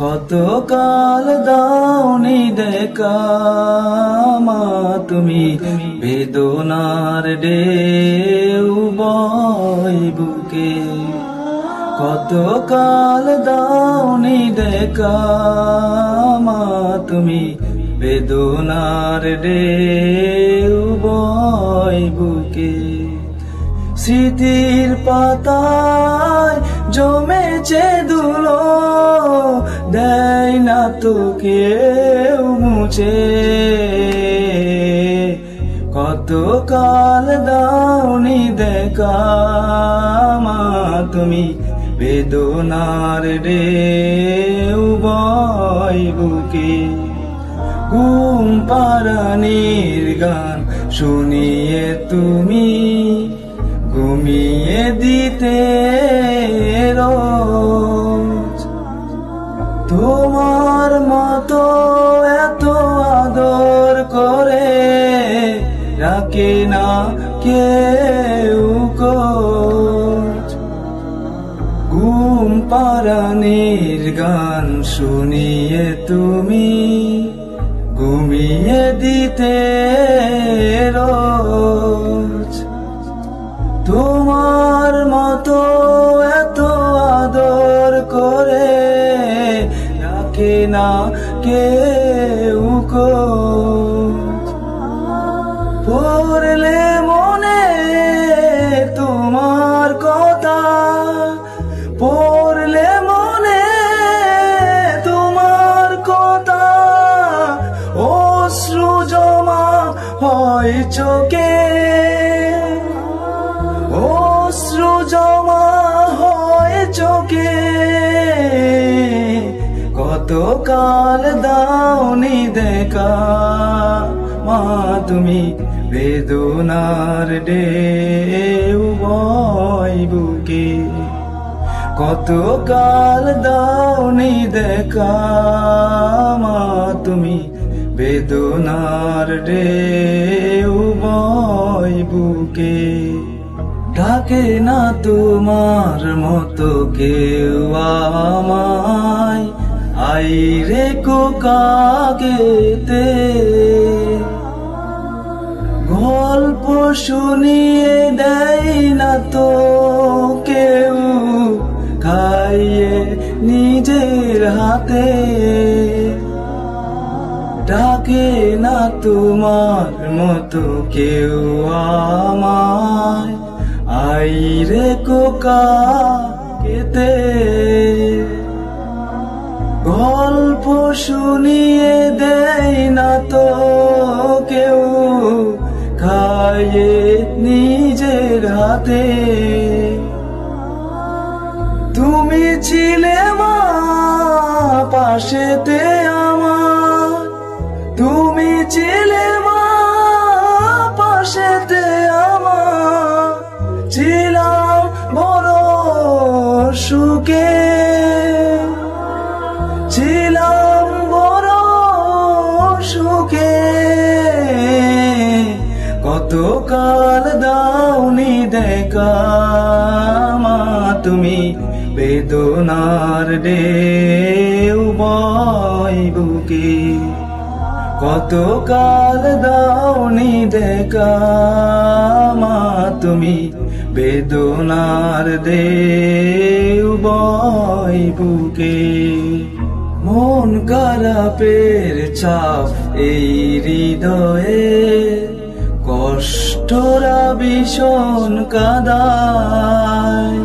কত কাল দাওনি দেখা মা তুমি, বেদনার ঢেউ বয় বুকে। কত কাল দাওনি দেখা মা তুমি, বেদনার ঢেউ বয় বুকে। স্মৃতির পাতায় জমেছে ধুলো, দেয় না তো কেউ মুছে। কত কাল দাওনি দেখা মা তুমি, বেদনার ঢেউ বয় বুকে। ঘুম পাড়ানির গান শুনিয়ে তুমি, ঘুমিয়ে দিতে রোজ। তোমার মতো এত আদর করে রাখে না কেউ খোঁজ। ঘুম পাড়ানির গান শুনিয়ে তুমি, ঘুমিয়ে দিতে রোজ। তোমার মতো এত আদর করে রাখে না কেউ খোঁজ। পড়লে মনে তোমার কথা, পড়লে মনে তোমার কথা, অশ্রু জমা হয় চোখে, অশ্রু জমা হয় চোখে। কত কাল দাওনি দেখা মা তুমি, বেদনার ঢেউ বয় বুকে। কত কাল দাওনি দেখা মা তুমি, বেদনার ঢেউ বয় বুকে। ডাকে না তোমার মতো কেউ আমায়, আইরে কোকাকেতে। গল্প শুনিয়ে দেয় না তো কেউ, খাইয়ে নিজের হাতে। ডাকে না তোমার মতো কেউ আমায়, আইরে কোকাকেতে। গল্প শুনিয়ে দেয় না তো কেউ, খাইয়ে নিজের হাতে। তুমি ছিলে মা পাশেতে আমার, তুমি ছিলে মা পাশেতে আমার। ছিলাম বড় সুখে, ছিলাম বড় সুখে। কত কাল দাওনি দেখা মা তুমি, বেদনার ঢেউ বয় বুকে। কত কাল দাওনি দেখা মা তুমি, বেদনার ঢেউ বয় বুকে। মন খারাপের চাপ এই হৃদয়ে, কষ্টরা ভীষণ কাদায়।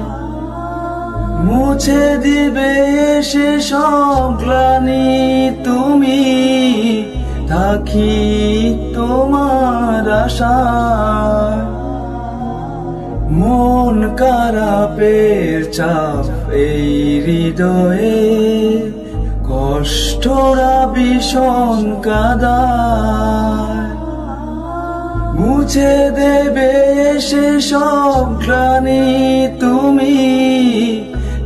মুছে দিবে সে সব গ্লানি তুমি, থাকি তোমার আশায়। মন খারাপের চাপ এই হৃদয়ে, কষ্টরা ভীষণ কাদায়। মুছে দেবে সে সব গ্লানি তুমি,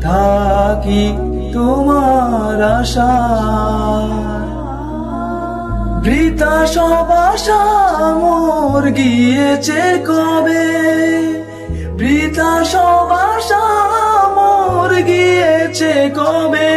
থাকি তোমার আশায়। বৃথা সব আশা মোর গিয়েছে কবে, বৃথা সব আশা মোর গিয়েছে কবে।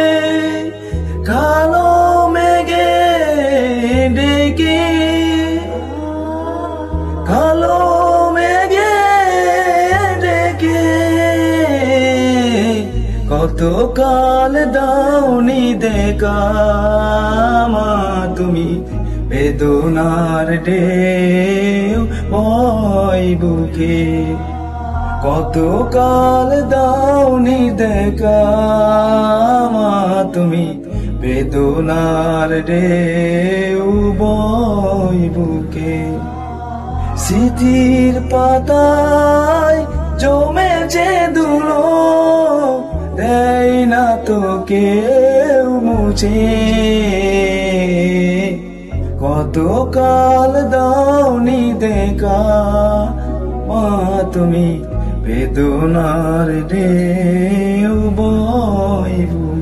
কতকাল দাওনি দেখা মা তুমি, বেদনার ঢেউ বয় বুকে। কতকাল দাওনি দেখা মা তুমি, বেদনার ঢেউ বয় বুকে। স্মৃতির পাতায় জমেছে ধুলো, দেয় না তো কেউ মুছে। কতকাল দাওনি দেখা মা তুমি, বেদনার ঢেউ বয় বুকে।